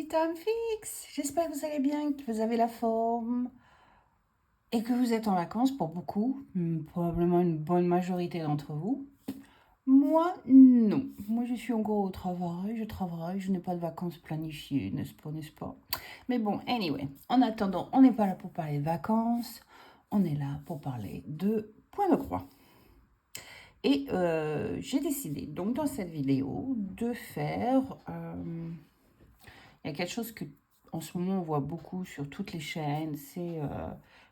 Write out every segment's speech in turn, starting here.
Time Fix. J'espère que vous allez bien, que vous avez la forme et que vous êtes en vacances pour beaucoup, probablement une bonne majorité d'entre vous. Moi, non. Moi, je suis encore au travail, je n'ai pas de vacances planifiées, n'est-ce pas, n'est-ce pas? Mais bon, anyway, en attendant, on n'est pas là pour parler de vacances, on est là pour parler de point de croix. Et j'ai décidé, donc, dans cette vidéo, de faire... il y a quelque chose que, en ce moment, on voit beaucoup sur toutes les chaînes, c'est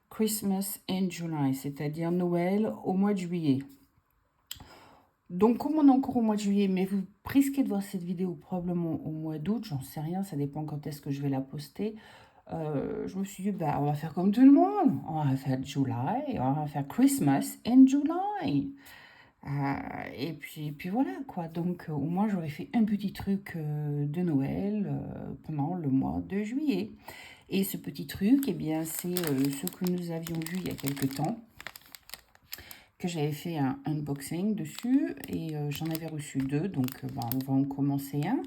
Christmas in July, c'est-à-dire Noël au mois de juillet. Donc, comme on est encore au mois de juillet, mais vous risquez de voir cette vidéo probablement au mois d'août, j'en sais rien, ça dépend quand est-ce que je vais la poster. Je me suis dit, bah, on va faire comme tout le monde, on va faire July, on va faire Christmas in July. Et puis voilà quoi, donc au moins j'aurais fait un petit truc de Noël pendant le mois de juillet. Et ce petit truc, eh bien c'est ce que nous avions vu il y a quelques temps, que j'avais fait un unboxing dessus, et j'en avais reçu deux, donc on va en commencer un.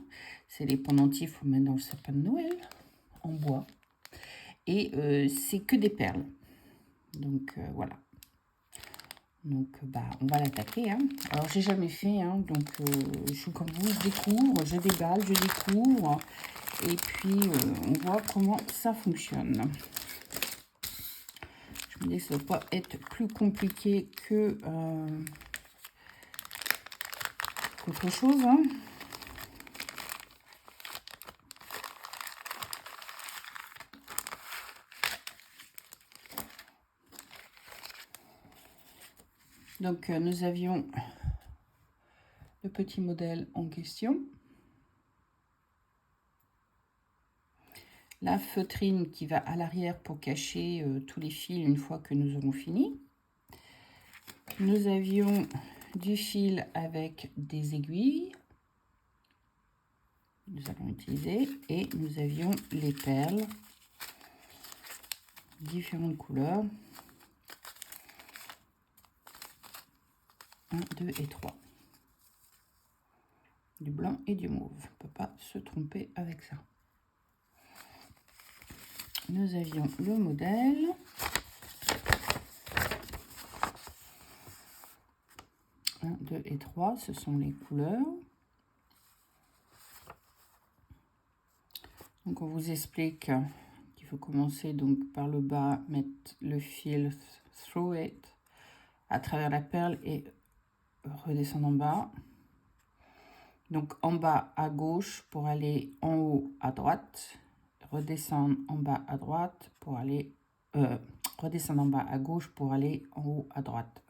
C'est les pendentifs qu'on met dans le sapin de Noël, en bois. Et c'est que des perles. Donc voilà. Donc, on va l'attaquer. Hein. Alors, j'ai jamais fait, hein, donc je suis comme vous, je découvre, je déballe, je découvre. Et puis, on voit comment ça fonctionne. Je me dis que ça ne va pas être plus compliqué que qu'autre chose. Hein. Donc, nous avions le petit modèle en question. La feutrine qui va à l'arrière pour cacher tous les fils une fois que nous aurons fini. Nous avions du fil avec des aiguilles. Nous allons utiliser, et nous avions les perles, différentes couleurs. 1, 2 et 3. Du blanc et du mauve. On ne peut pas se tromper avec ça. Nous avions le modèle. 1, 2 et 3, ce sont les couleurs. Donc on vous explique qu'il faut commencer donc par le bas, mettre le fil through it, à travers la perle, et redescendre en bas. Donc en bas à gauche pour aller en haut à droite, redescendre en bas à droite pour aller redescendre en bas à gauche pour aller en haut à droite,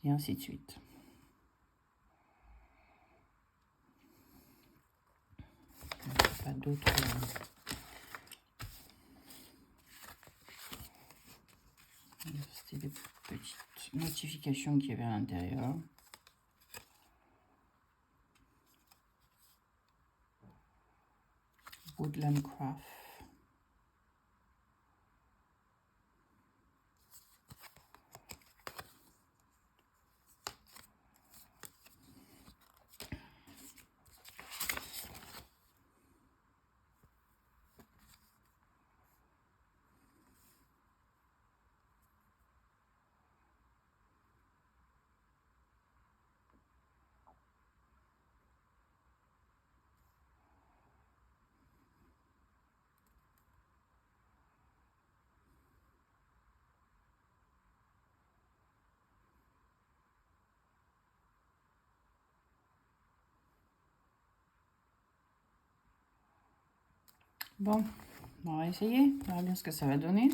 et ainsi de suite. Pas d'autres c'était des petites notifications qu'il y avait à l'intérieur. Woodland Craft. Bon, on va essayer, on verra bien ce que ça va donner.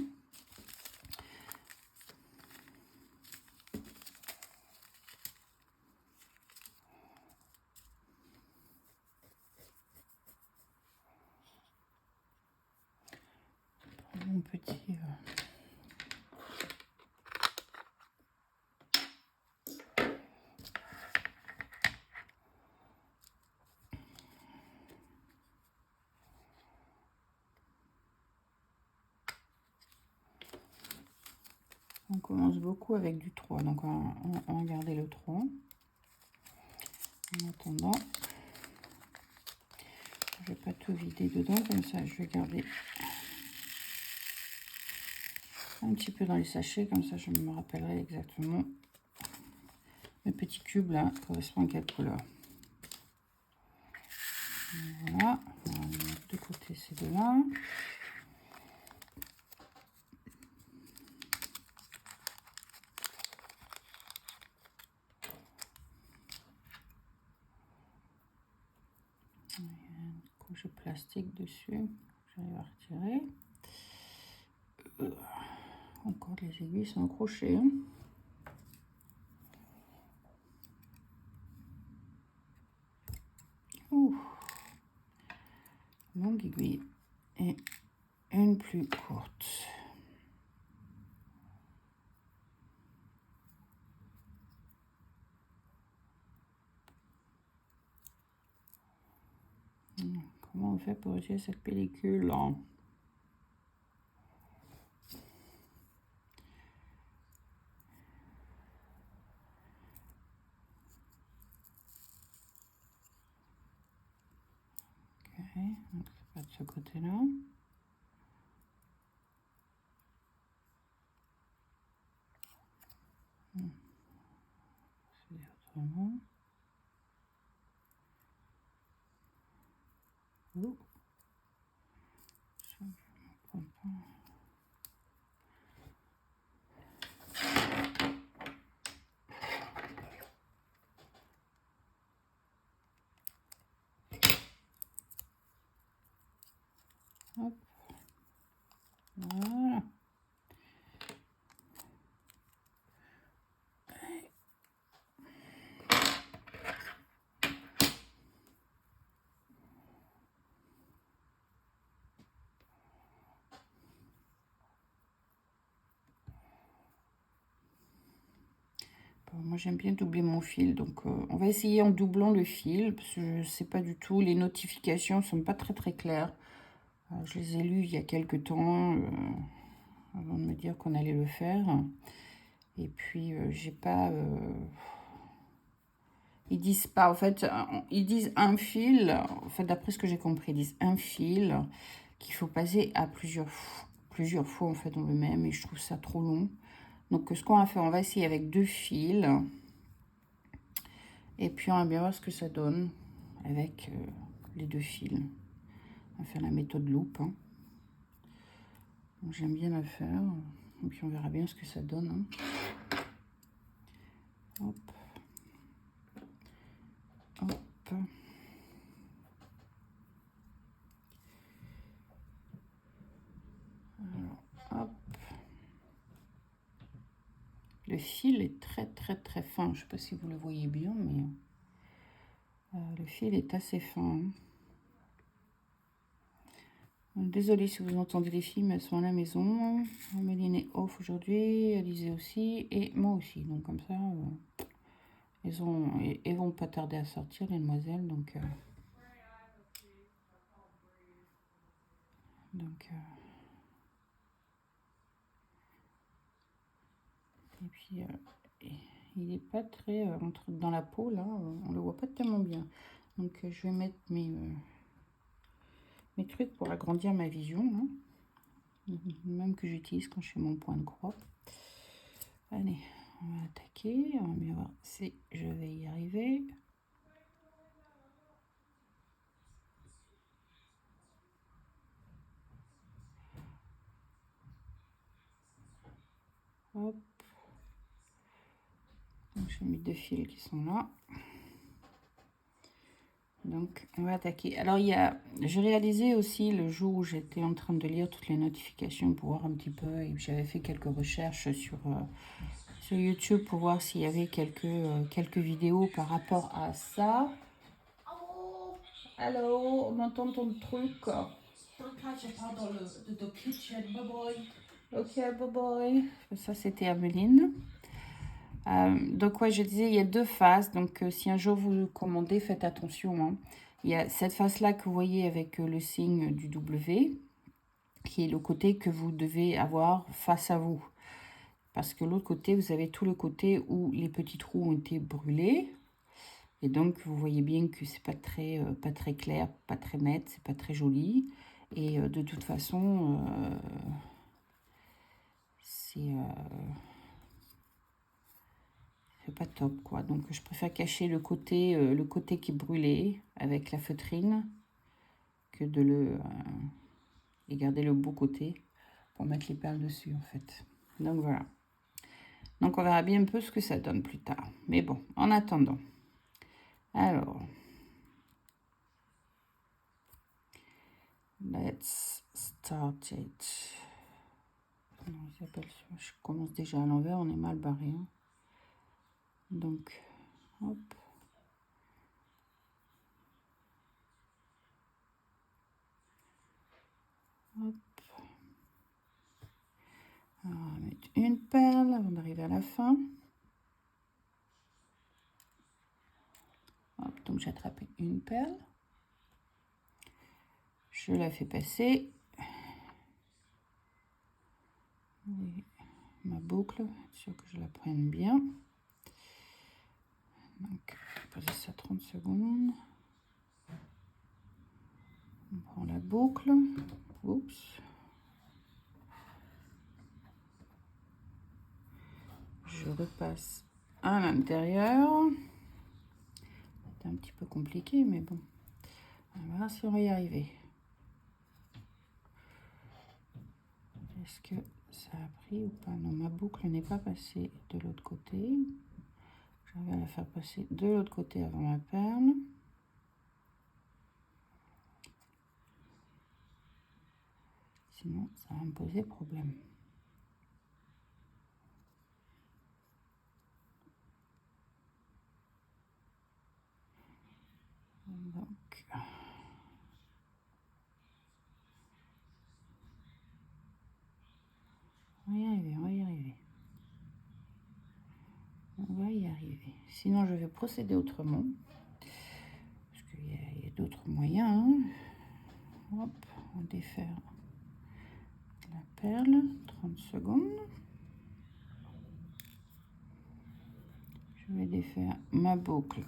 Mon petit on commence beaucoup avec du 3, donc on va garder le 3. En attendant, je vais pas tout vider dedans, comme ça je vais garder un petit peu dans les sachets, comme ça je me rappellerai exactement mes petits cubes là correspondent à quelle couleur. Voilà, on va mettre de côté ces deux-là. Il y a une couche de plastique dessus, j'arrive à retirer. Encore les aiguilles sont accrochées. Hein. Ouh. Longue aiguille et une plus courte. Comment on fait pour retirer cette pellicule? Donc ça va de ce côté-là. C'est autrement. Oh. Ça, je ne prends pas. Hop. Voilà. Moi j'aime bien doubler mon fil, donc on va essayer en doublant le fil, parce que je ne sais pas du tout, les notifications ne sont pas très claires. Je les ai lues il y a quelques temps, avant de me dire qu'on allait le faire. Et puis j'ai pas... Ils disent pas, en fait, ils disent un fil, en fait d'après ce que j'ai compris, ils disent un fil qu'il faut passer à plusieurs fois en fait dans le même, et je trouve ça trop long. Donc ce qu'on va faire, on va essayer avec 2 fils. Et puis on va bien voir ce que ça donne avec les 2 fils. On va faire la méthode loupe. Hein. J'aime bien la faire. Et puis on verra bien ce que ça donne. Hein. Hop. Hop. Alors, hop. Le fil est très fin. Je ne sais pas si vous le voyez bien, mais le fil est assez fin. Désolée si vous entendez les filles, mais elles sont à la maison. Améline est off aujourd'hui, Alizé aussi, et moi aussi. Donc comme ça, elles vont pas tarder à sortir, les demoiselles. Donc, et puis il est pas très dans la peau là, on le voit pas tellement bien. Donc je vais mettre mes trucs pour agrandir ma vision, hein. Même que j'utilise quand je fais mon point de croix. Allez, on va attaquer, on va bien voir si je vais y arriver. Hop. Donc j'ai mis 2 fils qui sont là. Donc on va attaquer. Alors j'ai réalisé aussi le jour où j'étais en train de lire toutes les notifications pour voir un petit peu, et j'avais fait quelques recherches sur YouTube pour voir s'il y avait quelques vidéos par rapport à ça. Allô, on entend ton truc. Ok, bye bye. Ça c'était Ameline. Donc ouais, je disais, il y a 2 faces. Donc si un jour vous le commandez, faites attention. Hein. Il y a cette face-là que vous voyez avec le signe du W, qui est le côté que vous devez avoir face à vous. Parce que l'autre côté, vous avez tout le côté où les petits trous ont été brûlés. Et donc, vous voyez bien que c'est pas très clair, pas très net, c'est pas très joli. Et de toute façon, c'est pas top, quoi. Donc, je préfère cacher le côté qui est brûlé avec la feutrine que et garder le beau côté pour mettre les perles dessus, en fait. Donc, voilà. Donc, on verra bien un peu ce que ça donne plus tard. Mais bon, en attendant. Alors, let's start it. Non, je commence déjà à l'envers, on est mal barré. Hein. Donc, hop. Hop. Alors, on va mettre une perle avant d'arriver à la fin. Hop, donc j'attrape une perle. Je la fais passer. Et ma boucle, sûr que je la prenne bien. Donc, je vais poser ça 30 secondes. On prend la boucle. Oups. Je repasse à l'intérieur. C'est un petit peu compliqué, mais bon. On va voir si on va y arriver. Est-ce que ça a pris ou pas? Non, ma boucle n'est pas passée de l'autre côté. Je vais la faire passer de l'autre côté avant ma perle. Sinon, ça va me poser problème. Donc, on va y arriver, on va y arriver. On va y arriver. Sinon, je vais procéder autrement. Parce qu'il y a d'autres moyens. Hein. Hop, on va défaire la perle. 30 secondes. Je vais défaire ma boucle.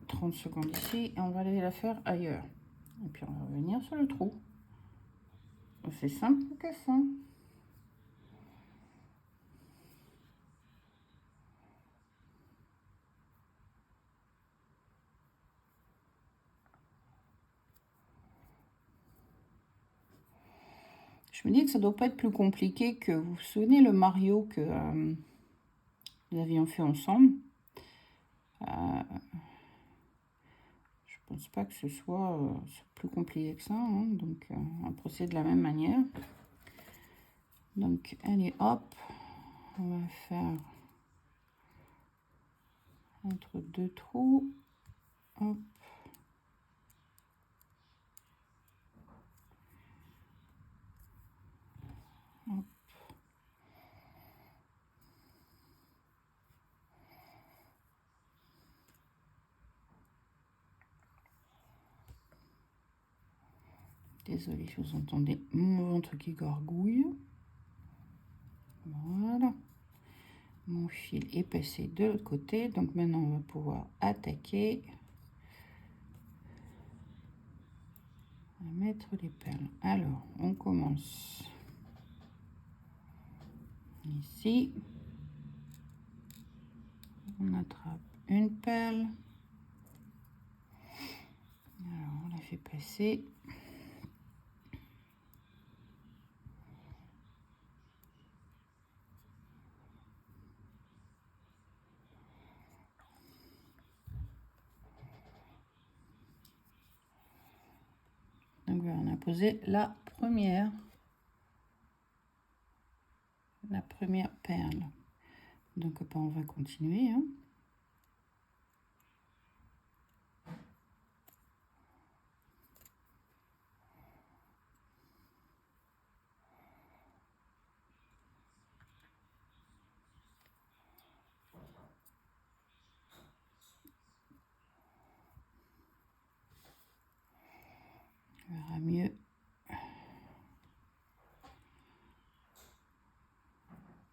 30 secondes ici. Et on va aller la faire ailleurs. Et puis, on va revenir sur le trou. C'est simple que ça. Je me dis que ça doit pas être plus compliqué que... Vous vous souvenez le Mario que nous avions fait ensemble? Je pense pas que ce soit plus compliqué que ça. Hein. Donc, on va procéder de la même manière. Donc, allez, hop. On va faire entre deux trous. Hop. Hop. Désolée si vous entendez mon ventre qui gargouille. Voilà. Mon fil est passé de l'autre côté. Donc maintenant, on va pouvoir attaquer. On va mettre les perles. Alors, on commence ici. On attrape une perle. Alors, on la fait passer. Donc voilà, on a posé la première perle. Donc on va continuer. Hein. On verra mieux.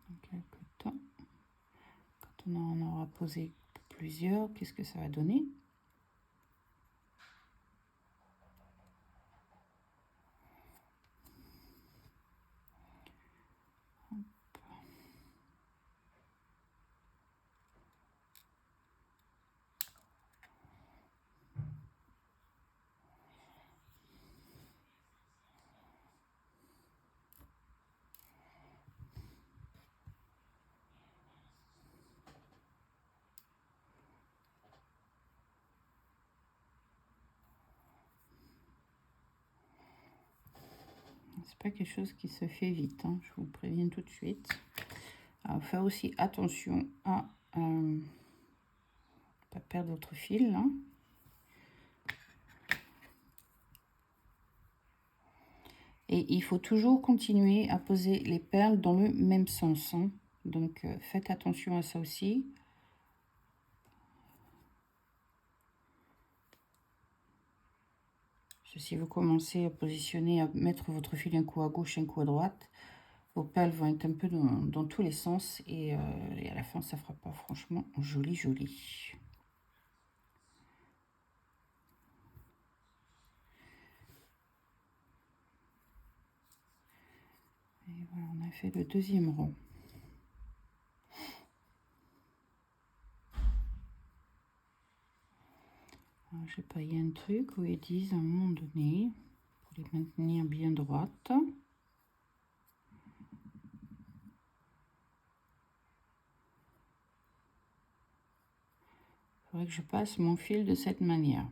Dans quelques temps. Quand on en aura posé plusieurs, qu'est-ce que ça va donner? C'est pas quelque chose qui se fait vite, hein, je vous préviens tout de suite. Alors, faire aussi attention à pas perdre votre fil là. Et il faut toujours continuer à poser les perles dans le même sens, hein. Donc faites attention à ça aussi. Si vous commencez à positionner, à mettre votre fil un coup à gauche, un coup à droite, vos perles vont être un peu dans tous les sens et à la fin, ça fera pas franchement joli, joli. Et voilà, on a fait le deuxième rang. Alors, je sais pas, il y a un truc où ils disent à un moment donné, pour les maintenir bien droites. Il faudrait que je passe mon fil de cette manière.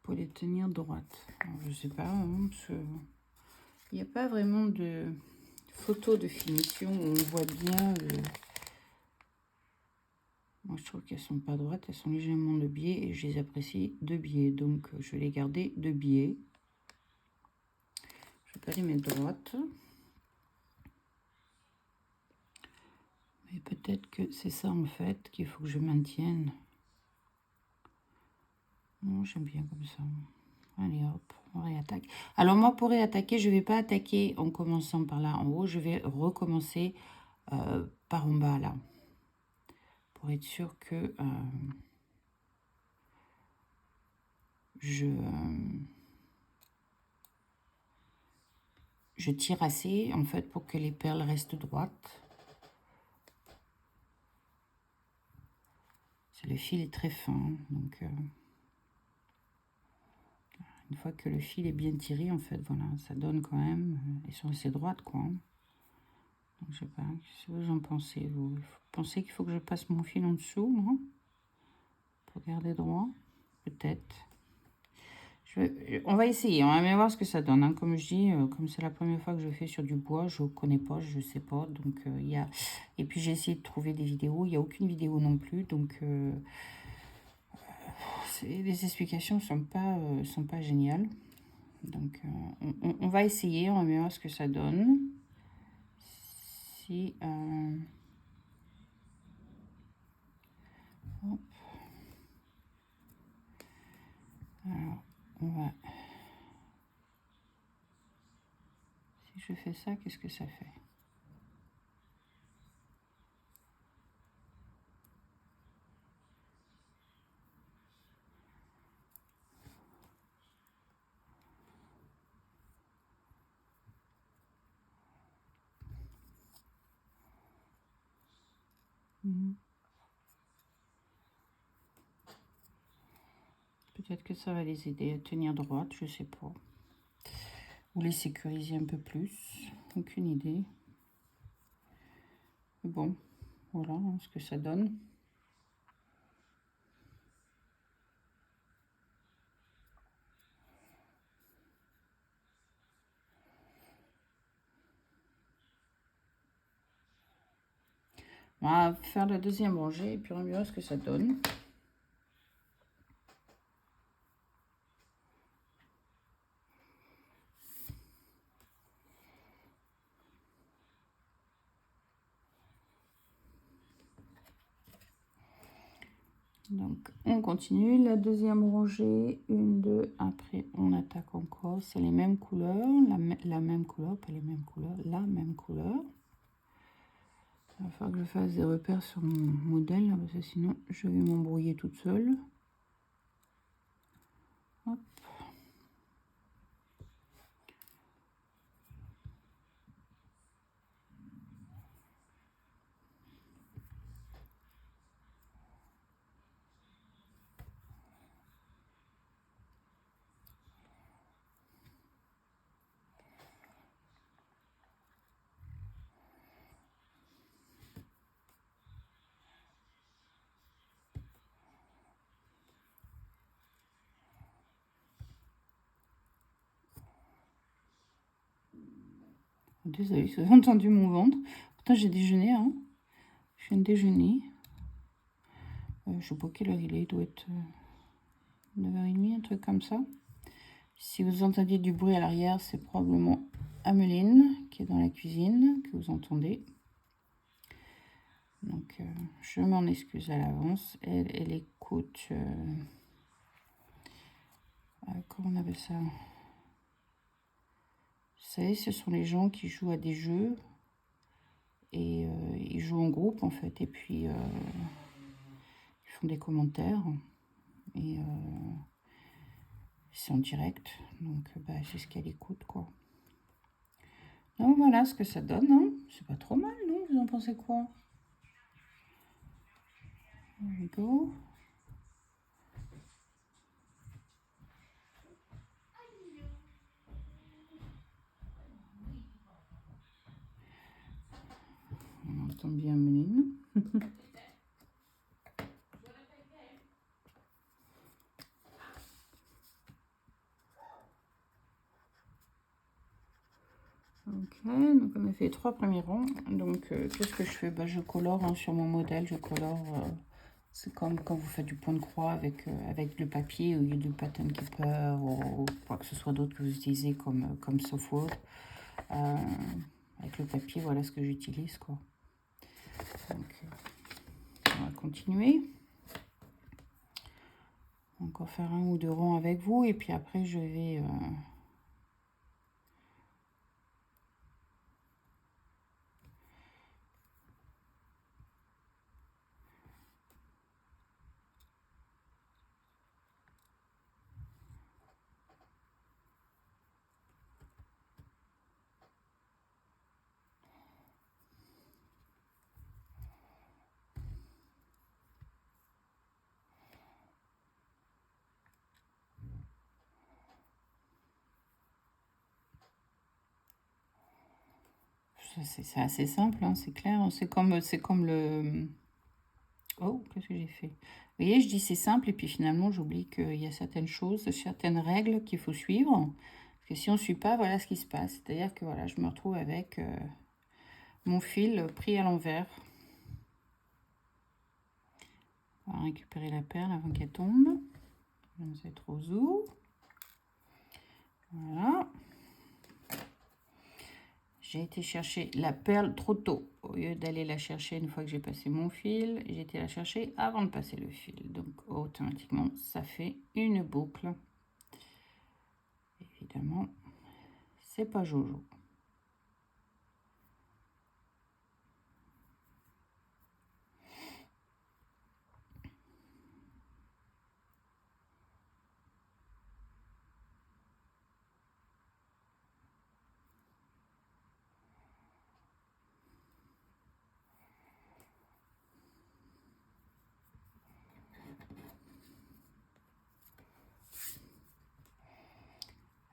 Pour les tenir droites. Alors, je sais pas, hein, il n'y a pas vraiment de photo de finition où on voit bien. Moi, je trouve qu'elles sont pas droites, elles sont légèrement de biais et je les apprécie de biais. Donc, je vais les garder de biais. Je vais pas les mettre droites. Mais peut-être que c'est ça en fait qu'il faut que je maintienne. Non, j'aime bien comme ça. Allez hop, on réattaque. Alors moi, pour réattaquer, je ne vais pas attaquer en commençant par là en haut. Je vais recommencer par en bas là. Pour être sûr que je tire assez en fait pour que les perles restent droites. Le fil est très fin, donc une fois que le fil est bien tiré, en fait, voilà, ça donne quand même, elles sont assez droites, quoi. Donc, je sais pas, qu'est-ce que vous en pensez, vous pensez qu'il faut que je passe mon fil en dessous, non? Pour garder droit, peut-être. On va essayer, on va bien voir ce que ça donne, hein. Comme je dis, comme c'est la première fois que je fais sur du bois, je ne connais pas, je ne sais pas, donc il y a... Et puis j'ai essayé de trouver des vidéos, il n'y a aucune vidéo non plus, donc... les explications sont pas géniales. Donc, on va essayer, on va bien voir ce que ça donne. Si... hop. Alors, on va... Si je fais ça, qu'est-ce que ça fait? Peut-être que ça va les aider à tenir droite, je sais pas. Ou les sécuriser un peu plus. Aucune idée. Mais bon, voilà ce que ça donne. On va faire la deuxième rangée et puis on verra ce que ça donne. Donc, on continue. La deuxième rangée, 1, 2, après, on attaque encore. C'est les mêmes couleurs, la même couleur, pas les mêmes couleurs, la même couleur. Il va falloir que je fasse des repères sur mon modèle, là, parce que sinon, je vais m'embrouiller toute seule. Hop. Désolée, si vous avez entendu mon ventre. Pourtant, j'ai déjeuné, hein. Je viens de déjeuner. Je sais pas quelle heure il est. Il doit être 9h30, un truc comme ça. Si vous entendiez du bruit à l'arrière, c'est probablement Ameline qui est dans la cuisine, que vous entendez. Donc, je m'en excuse à l'avance. Elle écoute... comment on appelle ça? Vous savez, ce sont les gens qui jouent à des jeux. Et ils jouent en groupe, en fait. Et puis, ils font des commentaires. Et c'est en direct. Donc, c'est ce qu'elle écoute, quoi. Donc, voilà ce que ça donne, hein. C'est pas trop mal, non? Vous en pensez quoi? There we go. On entend bien Méline. Ok, donc on a fait les 3 premiers rangs. Donc, qu'est-ce que je fais? Je colore, hein, sur mon modèle, je colore. C'est comme quand vous faites du point de croix avec le papier au lieu du pattern keeper ou quoi que ce soit d'autre que vous utilisez comme software. Avec le papier, voilà ce que j'utilise, quoi. Donc, on va continuer. Encore faire 1 ou 2 rangs avec vous et puis après je vais... c'est assez simple, hein, c'est clair. C'est comme le... Oh, qu'est-ce que j'ai fait? Vous voyez, je dis c'est simple et puis finalement j'oublie qu'il y a certaines choses, certaines règles qu'il faut suivre. Parce que si on ne suit pas, voilà ce qui se passe. C'est-à-dire que voilà, je me retrouve avec mon fil pris à l'envers. On va récupérer la perle avant qu'elle tombe. Je ne sais trop où. Voilà. J'ai été chercher la perle trop tôt. Au lieu d'aller la chercher une fois que j'ai passé mon fil, j'ai été la chercher avant de passer le fil. Donc, automatiquement, ça fait une boucle. Évidemment, c'est pas Jojo.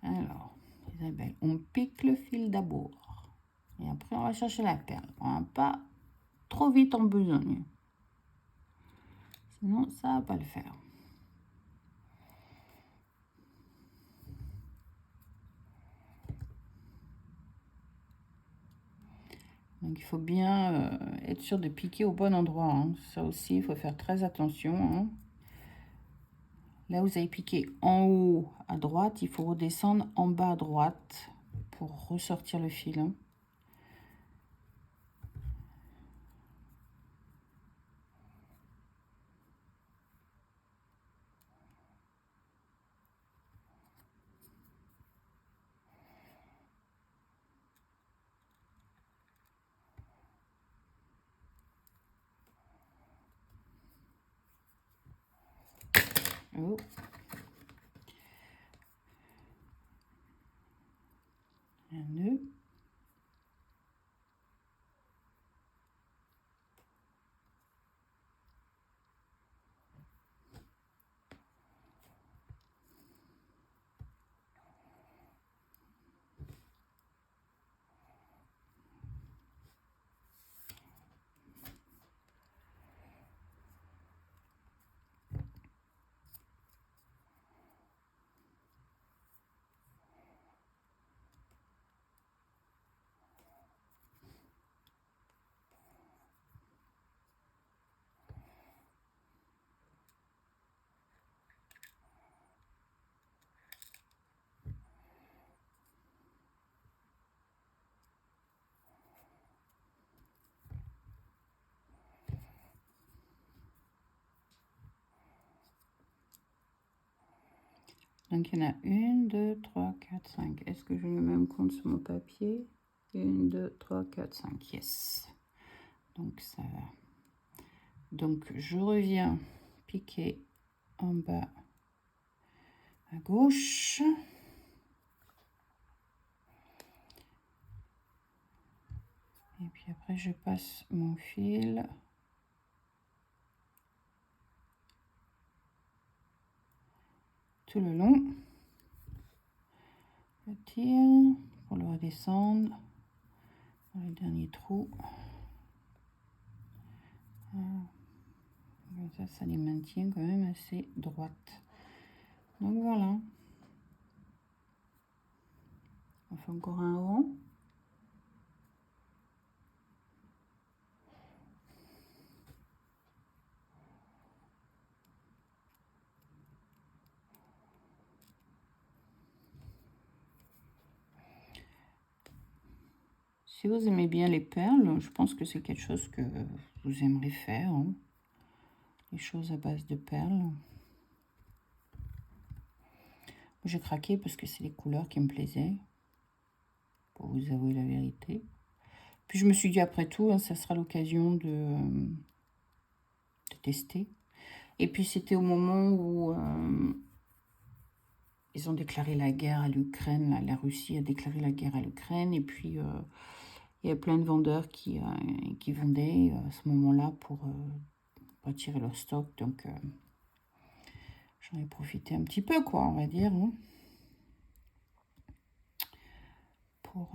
Alors, Isabelle, on pique le fil d'abord. Et après, on va chercher la perle. On va pas trop vite en besogne. Sinon, ça va pas le faire. Donc, il faut bien être sûr de piquer au bon endroit, hein. Ça aussi, il faut faire très attention, hein. Là, vous avez piqué en haut à droite, il faut redescendre en bas à droite pour ressortir le fil, hein. Oh. Un nœud. Donc, il y en a 1, 2, 3, 4, 5. Est-ce que j'ai le même compte sur mon papier? 1, 2, 3, 4, 5. Yes. Donc, ça va. Donc, je reviens piquer en bas à gauche. Et puis après, je passe mon fil tout le long. Je tire pour le redescendre dans le dernier trou. Comme ça les maintient quand même assez droites. Donc voilà. On fait encore un rond. Si vous aimez bien les perles, je pense que c'est quelque chose que vous aimerez faire. Hein. Les choses à base de perles. J'ai craqué parce que c'est les couleurs qui me plaisaient. Pour vous avouer la vérité. Puis je me suis dit, après tout, hein, ça sera l'occasion de tester. Et puis c'était au moment où ils ont déclaré la guerre à l'Ukraine. La Russie a déclaré la guerre à l'Ukraine. Et puis il y a plein de vendeurs qui vendaient à ce moment-là pour retirer leur stock. Donc j'en ai profité un petit peu, quoi, on va dire. Hein, pour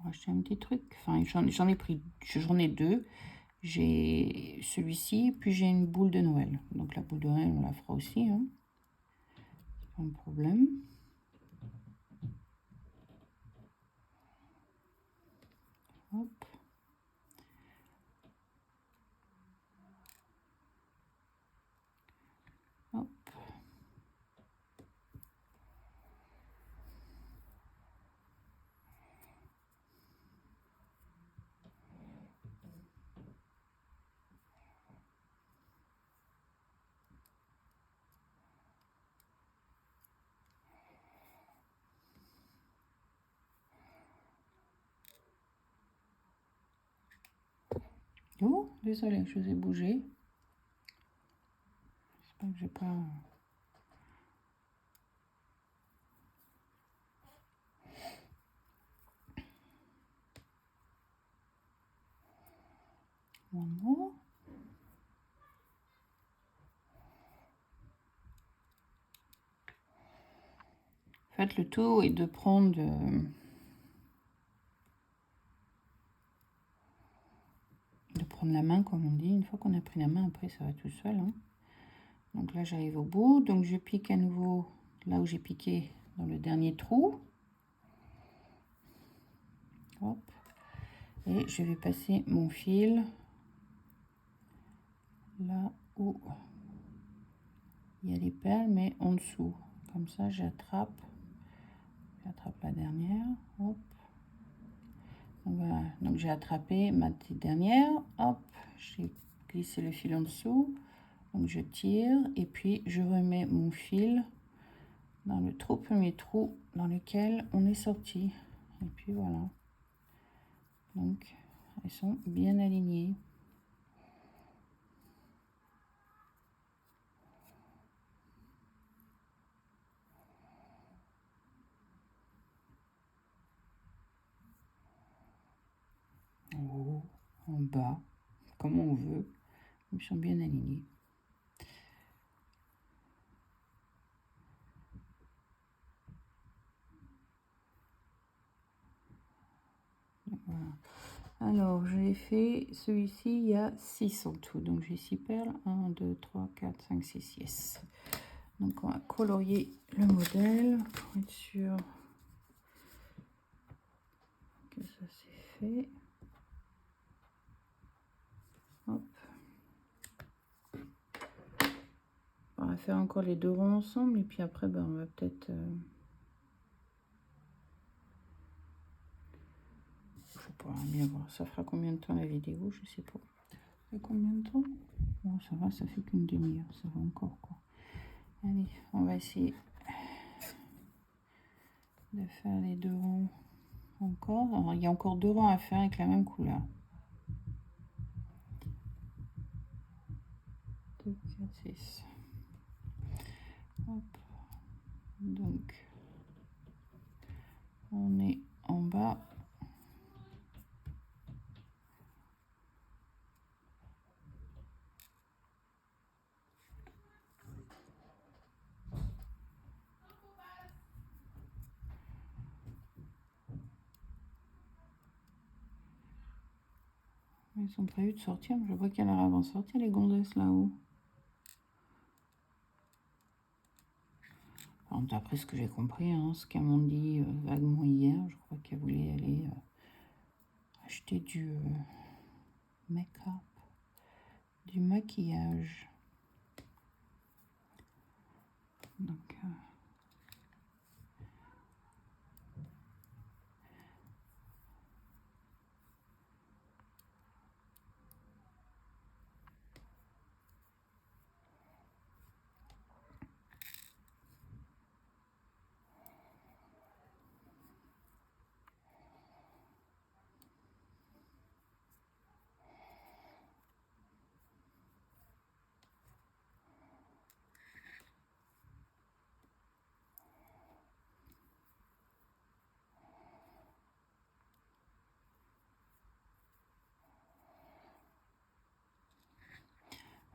acheter un petit truc. Enfin, j'en ai pris, j'en ai deux. J'ai celui-ci, puis j'ai une boule de Noël. Donc la boule de Noël, on la fera aussi. Hein. Pas un problème. Hop. Hop. Oh, désolé, je vous ai bougé. J'espère que j'ai pas... One more. Faites le tout et de prendre... la main, comme on dit. Une fois qu'on a pris la main, après, ça va tout seul. Hein. Donc là, j'arrive au bout. Donc, je pique à nouveau là où j'ai piqué dans le dernier trou. Hop. Et je vais passer mon fil là où il y a les perles, mais en dessous. Comme ça, j'attrape la dernière. Hop. Donc voilà. Donc j'ai attrapé ma petite dernière. Hop. J'ai glissé le fil en dessous. Donc je tire et puis je remets mon fil dans le premier trou dans lequel on est sorti. Et puis voilà. Donc elles sont bien alignées. En haut, en bas, comme on veut. Ils sont bien alignés. Voilà. Alors, j'ai fait celui-ci, il y a 6 en tout. Donc, j'ai 6 perles. 1, 2, 3, 4, 5, 6, yes. Donc, on va colorier le modèle pour être sûr que ça c'est fait. Hop. On va faire encore les deux ronds ensemble et puis après, ben, on va peut-être... je sais pas, bien voir. Ça fera combien de temps la vidéo? Je sais pas. Ça fait combien de temps? Bon, ça va, ça fait qu'une demi-heure. Ça va encore, quoi. Allez, on va essayer de faire les 2 rangs encore. Alors, il y a encore 2 rangs à faire avec la même couleur. 2, 4, 6. Hop. Donc, on est en bas. Ils sont prévus de sortir, mais je vois qu'elle a avant de sortir les gonzesses là-haut. D'après ce que j'ai compris, hein, ce qu'elles m'ont dit vaguement hier, je crois qu'elle voulait aller acheter du make-up, du maquillage. Donc,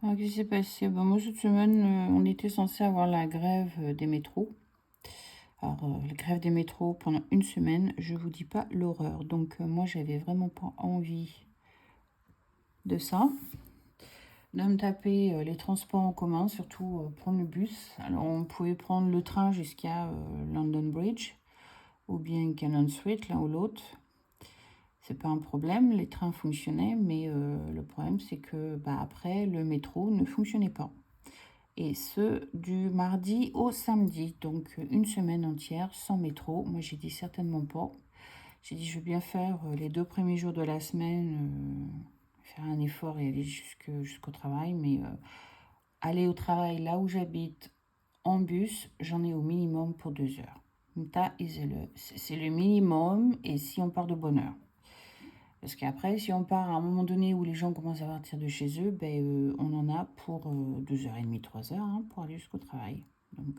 alors, qu'est-ce qui s'est passé? Ben, moi, cette semaine, on était censé avoir la grève des métros. Alors, la grève des métros pendant une semaine, je vous dis pas l'horreur. Donc, moi, j'avais vraiment pas envie de ça. De me taper les transports en commun, surtout prendre le bus. Alors, on pouvait prendre le train jusqu'à London Bridge ou bien Cannon Street, l'un ou l'autre. C'est pas un problème, les trains fonctionnaient, mais le problème, c'est que après, le métro ne fonctionnait pas. Et ce, du mardi au samedi, donc une semaine entière sans métro. Moi, j'ai dit certainement pas. J'ai dit, je veux bien faire les 2 premiers jours de la semaine, faire un effort et aller jusqu'au travail, mais aller au travail là où j'habite en bus, j'en ai au minimum pour 2 heures. C'est le minimum, et si on part de bonne heure. Parce qu'après, si on part à un moment donné où les gens commencent à partir de chez eux, on en a pour 2h30, 3 heures pour aller jusqu'au travail. Donc,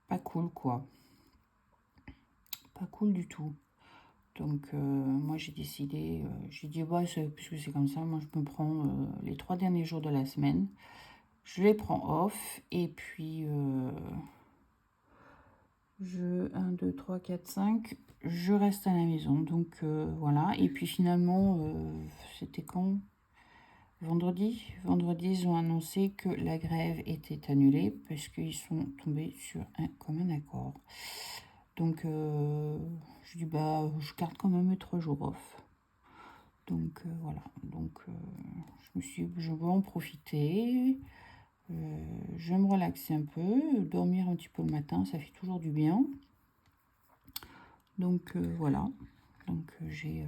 pas cool, quoi. Pas cool du tout. Donc, moi, j'ai décidé, j'ai dit, puisque c'est comme ça, moi, je me prends les 3 derniers jours de la semaine. Je les prends off, et puis, 1, 2, 3, 4, 5, je reste à la maison. Donc, voilà. Et puis, finalement, c'était quand? Vendredi, ils ont annoncé que la grève était annulée parce qu'ils sont tombés sur un commun accord. Donc, je dis, je garde quand même mes 3 jours off. Donc, voilà. Donc, je veux en profiter. Je vais me relaxer un peu, dormir un petit peu le matin, ça fait toujours du bien. Donc, voilà. Donc, j'ai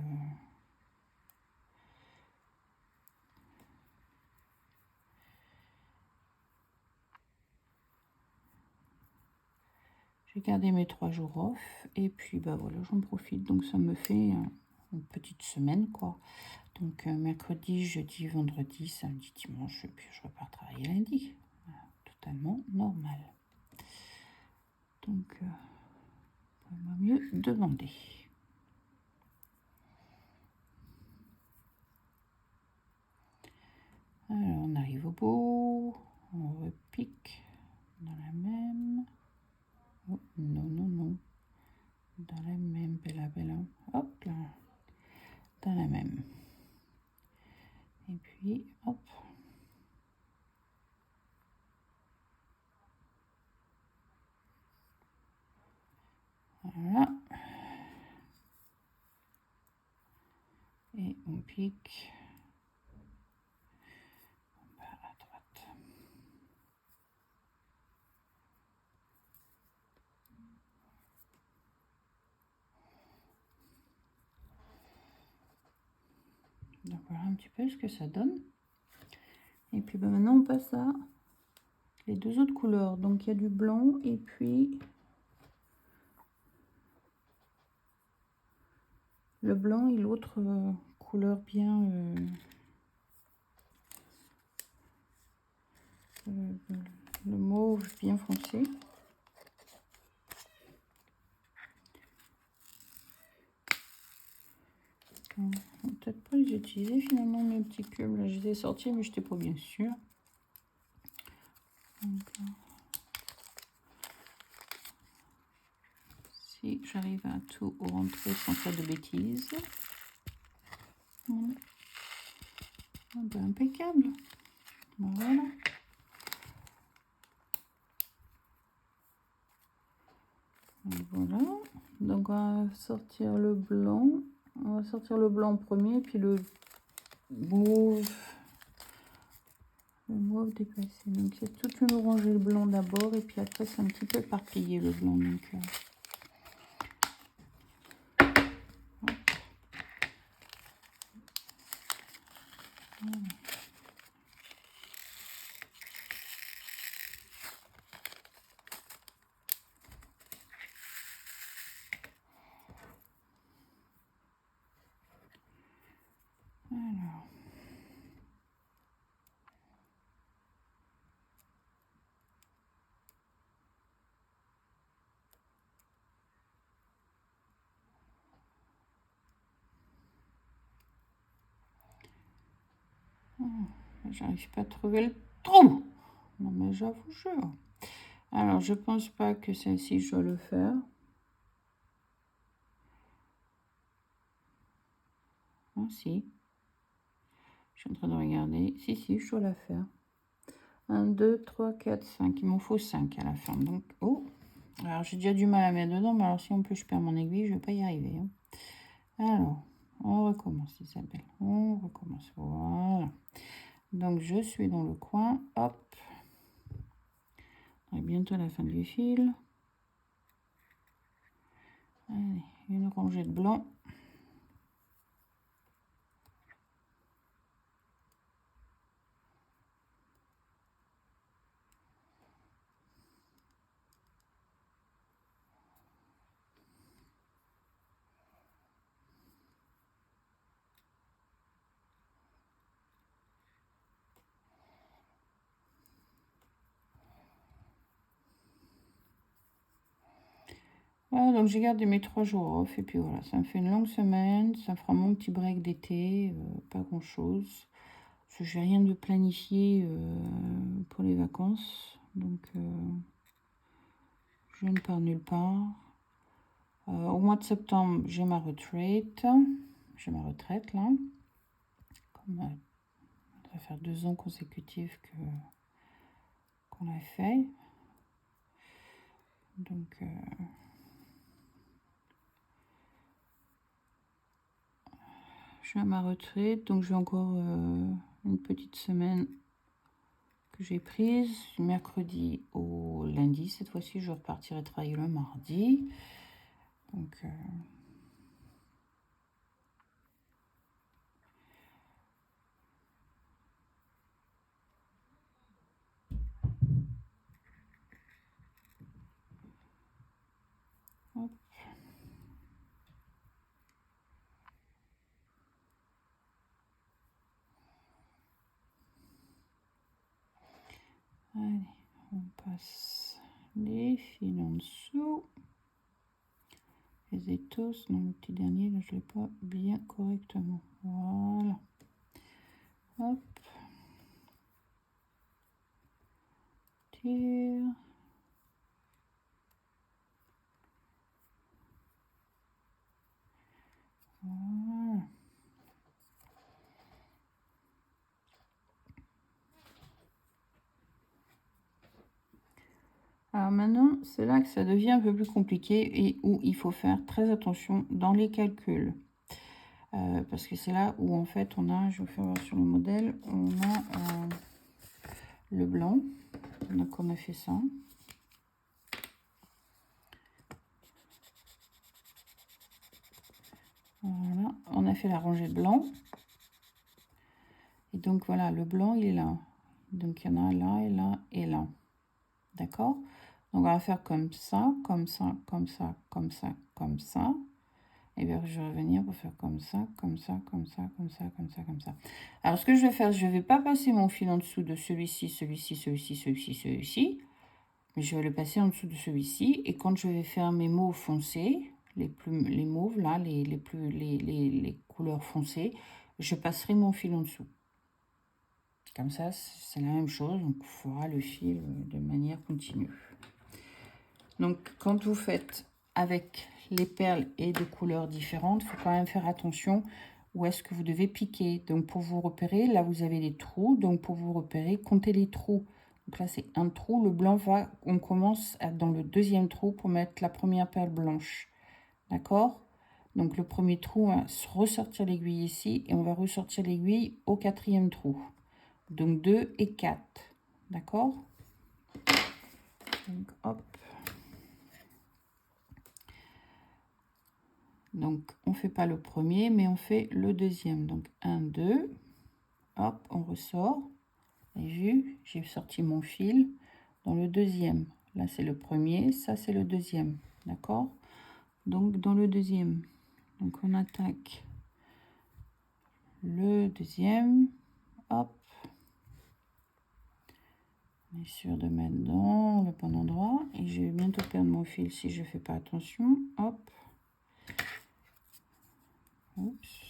gardé mes 3 jours off. Et puis, voilà, j'en profite. Donc, ça me fait une petite semaine, quoi. Donc, mercredi, jeudi, vendredi, samedi, dimanche, et puis je repars travailler lundi. Totalement normal. Donc, on va mieux demander. Alors, on arrive au bout. On repique dans la même. Oh, non, non, non. Dans la même, bella, bella. Hop là. Dans la même. Et puis, hop. Voilà. Et on pique. À droite. Donc voilà un petit peu ce que ça donne. Et puis maintenant on passe à les deux autres couleurs. Donc il y a du blanc et puis le blanc et l'autre couleur bien le mauve bien foncé. Peut-être pas les utiliser finalement mes petits cubes. Là, je les ai sortis, mais je n'étais pas bien sûre. Donc, si j'arrive à tout rentrer sans faire de bêtises. Voilà. Impeccable. Voilà. Voilà. Donc on va sortir le blanc. On va sortir le blanc en premier, puis le mauve. Le mauve déplacé. Donc c'est toute une rangée de blanc d'abord, et puis après c'est un petit peu éparpillé le blanc. Donc alors. J'arrive pas à trouver le trou. Non mais j'avoue, alors je pense pas que celle-ci je dois le faire. Ah si. Je suis en train de regarder. Si, je dois la faire. 1, 2, 3, 4, 5. Il m'en faut 5 à la fin. Donc, oh. Alors j'ai déjà du mal à mettre dedans, mais alors si en plus je perds mon aiguille, je vais pas y arriver. Hein. Alors, on recommence Isabelle. On recommence. Voilà. Donc je suis dans le coin. Hop. On est bientôt à la fin du fil. Allez, une rangée de blanc. Voilà, donc j'ai gardé mes 3 jours off, et puis voilà, ça me fait une longue semaine, ça fera mon petit break d'été, pas grand chose. Parce que j'ai rien de planifié pour les vacances, donc je ne pars nulle part. Au mois de septembre, j'ai ma retraite là. Comme ça va faire 2 ans consécutifs qu'on l'a fait. Donc je suis à ma retraite, donc j'ai encore une petite semaine que j'ai prise, du mercredi au lundi. Cette fois-ci, je repartirai travailler le mardi. Donc hop. Allez, on passe les fils en dessous. Les étos, dans le petit dernier, là, je ne l'ai pas bien correctement. Voilà. Hop. Tire. Voilà. Alors maintenant, c'est là que ça devient un peu plus compliqué et où il faut faire très attention dans les calculs. Parce que c'est là où en fait on a, je vais vous faire voir sur le modèle, on a le blanc. Donc on a fait ça. Voilà, on a fait la rangée de blanc. Et donc voilà, le blanc il est là. Donc il y en a là et là et là. D'accord? Donc, on va faire comme ça, comme ça, comme ça, comme ça, comme ça. Et bien, je vais revenir pour faire comme ça, comme ça, comme ça, comme ça, comme ça, comme ça. Alors, ce que je vais faire, je ne vais pas passer mon fil en dessous de celui-ci, celui-ci, celui-ci, celui-ci, celui-ci. Mais je vais le passer en dessous de celui-ci. Et quand je vais faire mes mauves foncés, les mauves, là, les couleurs foncées, je passerai mon fil en dessous. Comme ça, c'est la même chose. Donc, on fera le fil de manière continue. Donc, quand vous faites avec les perles et de couleurs différentes, il faut quand même faire attention où est-ce que vous devez piquer. Donc, pour vous repérer, là, vous avez les trous. Donc, pour vous repérer, comptez les trous. Donc là, c'est un trou. Le blanc va... On commence dans le deuxième trou pour mettre la première perle blanche. D'accord? Donc, le premier trou, on va ressortir l'aiguille ici et on va ressortir l'aiguille au quatrième trou. Donc, 2 et 4. D'accord? Donc, hop. Donc, on ne fait pas le premier, mais on fait le deuxième. Donc, 1, 2. Hop, on ressort. Et vu, j'ai sorti mon fil dans le deuxième. Là, c'est le premier. Ça, c'est le deuxième. D'accord? Donc, dans le deuxième. Donc, on attaque le deuxième. Hop. On est sûr de mettre dans le bon endroit. Et je vais bientôt perdre mon fil si je ne fais pas attention. Hop. Oups.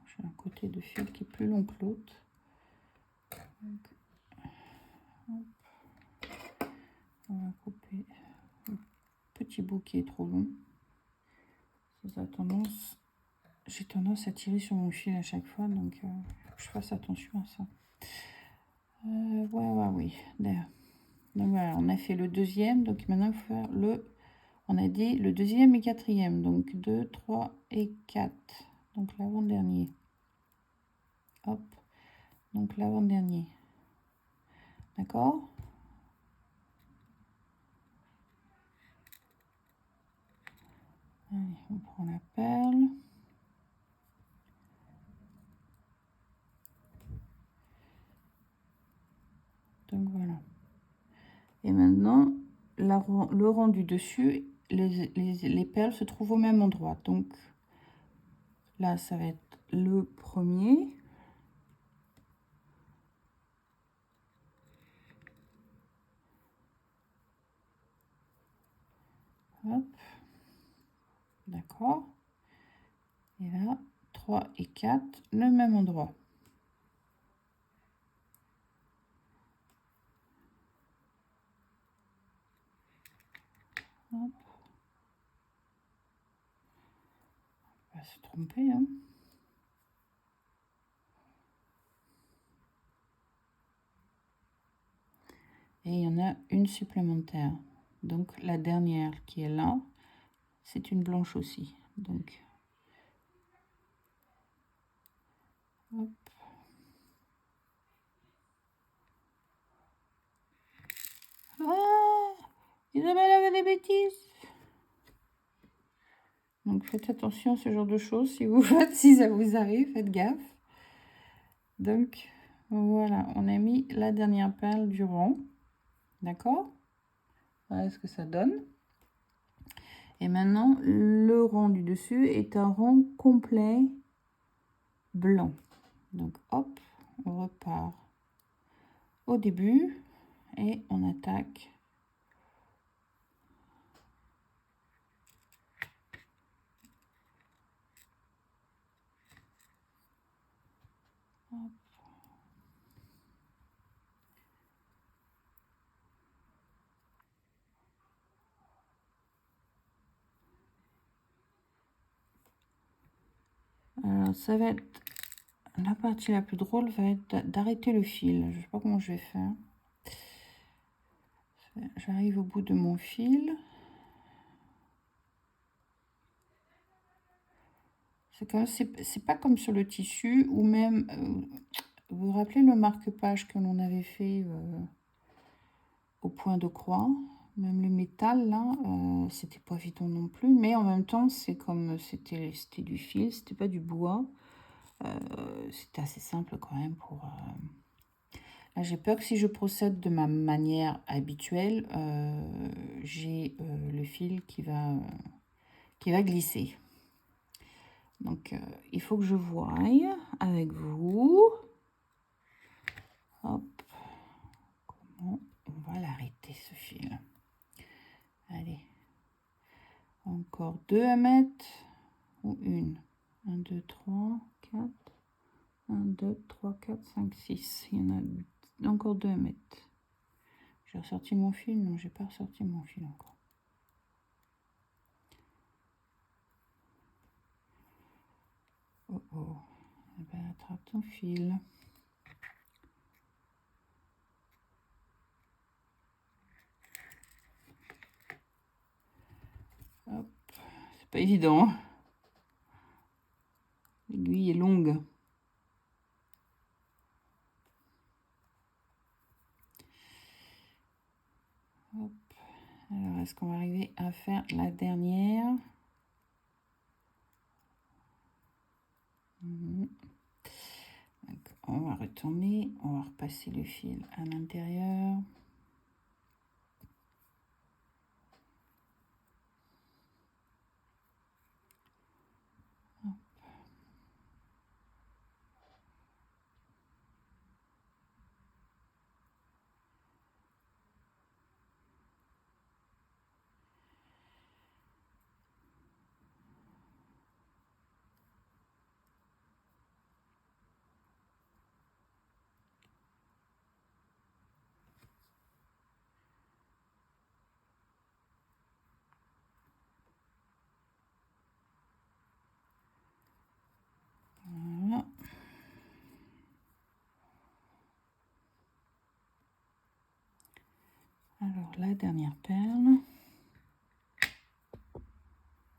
J'ai un côté de fil qui est plus long que l'autre. On va couper le petit bout qui est trop long. J'ai tendance à tirer sur mon fil à chaque fois, donc je fasse attention à ça. Oui. D'ailleurs. Donc voilà, on a fait le deuxième, donc maintenant il faut faire on a dit le deuxième et quatrième, donc 2, 3 et 4. Donc l'avant-dernier. Hop, donc l'avant-dernier. D'accord? Allez, on prend la perle. Donc voilà. Et maintenant, le rang du dessus, les perles se trouvent au même endroit. Donc là, ça va être le premier. Hop. D'accord. Et là, 3 et 4, le même endroit. Hop. On va se tromper, hein. Et il y en a une supplémentaire. Donc la dernière qui est là, c'est une blanche aussi. Donc, hop. Ah, Isabelle avait des bêtises. Donc faites attention à ce genre de choses. Si vous faites, si ça vous arrive, faites gaffe. Donc voilà, on a mis la dernière perle du rang. D'accord? Voilà ce que ça donne. Et maintenant, le rang du dessus est un rang complet blanc. Donc hop, on repart au début et on attaque. Hop. Alors ça va être la partie la plus drôle, va être d'arrêter le fil. Je sais pas comment je vais faire. J'arrive au bout de mon fil. C'est pas comme sur le tissu ou même vous vous rappelez le marque-page que l'on avait fait au point de croix. Même le métal, là, c'était pas évident non plus. Mais en même temps, c'est comme c'était du fil, c'était pas du bois. C'était assez simple quand même pour... Là, j'ai peur que si je procède de ma manière habituelle, j'ai le fil qui va glisser. Donc, il faut que je voie avec vous. Hop. Comment on va l'arrêter, ce fil? Allez. Encore 2 à mettre. Ou une. 1, 2, 3, 4. 1, 2, 3, 4, 5, 6. Il y en a encore 2 à mettre. J'ai ressorti mon fil? Non, j'ai pas ressorti mon fil encore. Oh oh. Eh ben, attrape ton fil. Hop. C'est pas évident. L'aiguille est longue. Hop. Alors, est-ce qu'on va arriver à faire la dernière? Donc, on va retourner, on va repasser le fil à l'intérieur. Voilà. Alors, la dernière perle.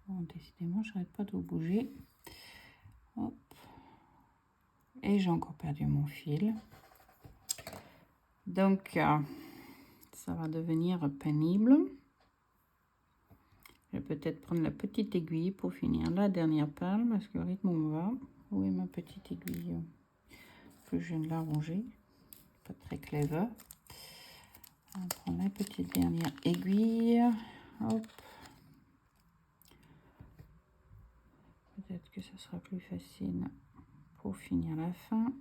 Bon, décidément, je n'arrête pas de bouger. Hop. Et j'ai encore perdu mon fil. Donc, ça va devenir pénible. Je vais peut-être prendre la petite aiguille pour finir la dernière perle, parce que le rythme on va. Où est ma petite aiguille que je viens de la ranger? Pas très clever. On va prendre la petite dernière aiguille. Hop. Peut-être que ce sera plus facile pour finir la fin.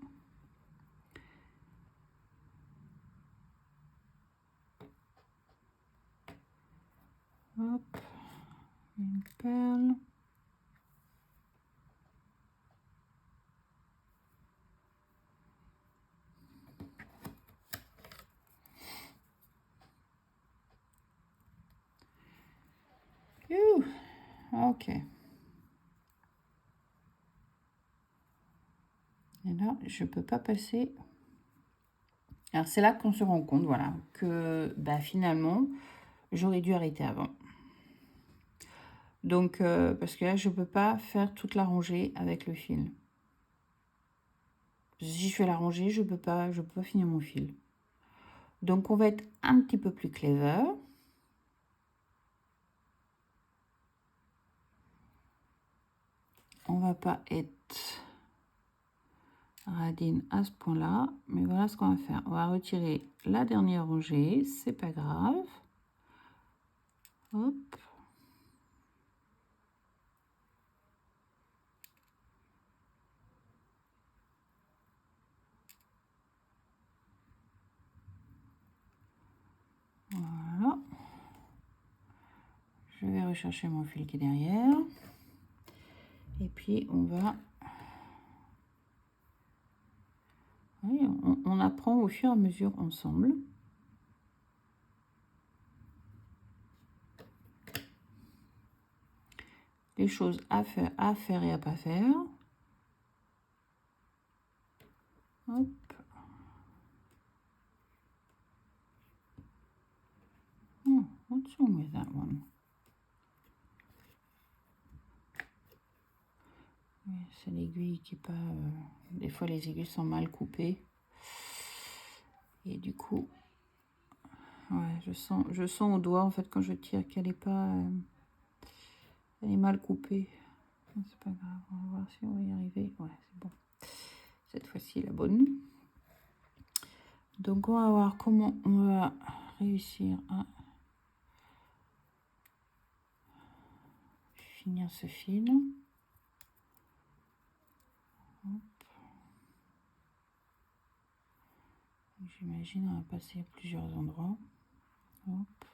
Hop. Une perle. Ok. Et là, je peux pas passer. Alors, c'est là qu'on se rend compte, voilà, que bah, finalement, j'aurais dû arrêter avant. Donc, parce que là, je peux pas faire toute la rangée avec le fil. Si je fais la rangée, je peux pas finir mon fil. Donc, on va être un petit peu plus clever. On va pas être radine à ce point-là, mais voilà ce qu'on va faire. On va retirer la dernière rangée, c'est pas grave. Hop. Voilà. Je vais rechercher mon fil qui est derrière. Et puis, on va... Oui, on apprend au fur et à mesure ensemble. Les choses à faire et à pas faire. Hop. Oh, what's wrong with that one? C'est l'aiguille qui pas... des fois, les aiguilles sont mal coupées. Et du coup... Ouais, je sens au doigt, en fait, quand je tire, qu'elle est pas... elle est mal coupée. C'est pas grave, on va voir si on va y arriver. Ouais, c'est bon. Cette fois-ci, la bonne. Donc, on va voir comment on va réussir à finir ce fil. J'imagine on va passer à plusieurs endroits. Hop.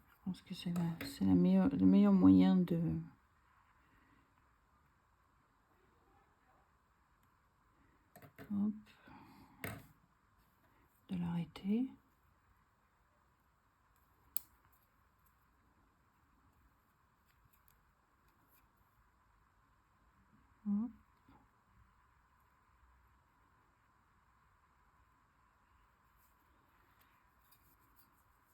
Je pense que c'est le meilleur moyen de l'arrêter. Hop.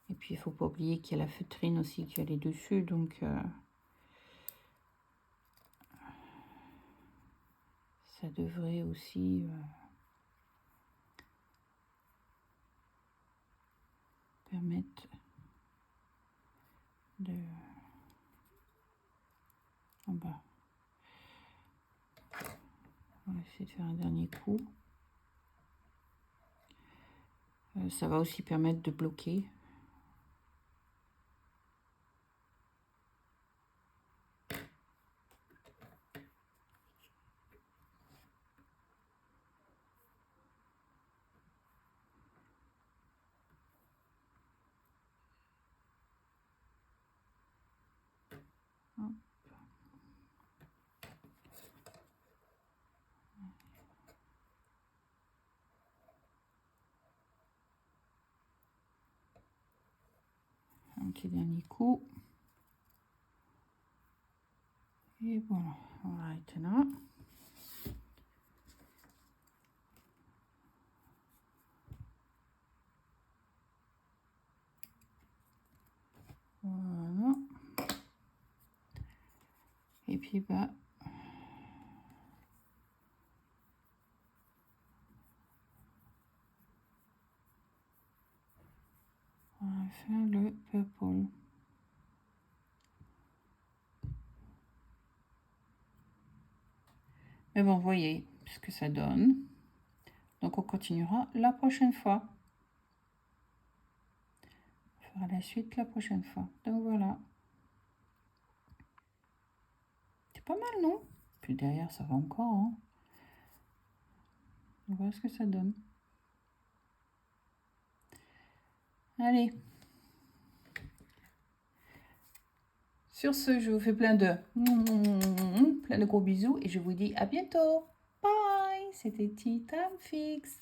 Et puis il faut pas oublier qu'il y a la feutrine aussi qui est dessus, donc ça devrait aussi permettre de... en bas. On va essayer de faire un dernier coup. Ça va aussi permettre de bloquer. Hop. Un petit dernier coup. Et voilà, on va arrêter là. Voilà. Et puis bah on va faire le purple. Mais bon, vous voyez ce que ça donne. Donc on continuera la prochaine fois. On fera la suite la prochaine fois. Donc voilà. C'est pas mal, non? Puis derrière, ça va encore. Hein. On voit ce que ça donne. Allez. Sur ce, je vous fais plein de gros bisous et je vous dis à bientôt. Bye. C'était Tea Time Fix.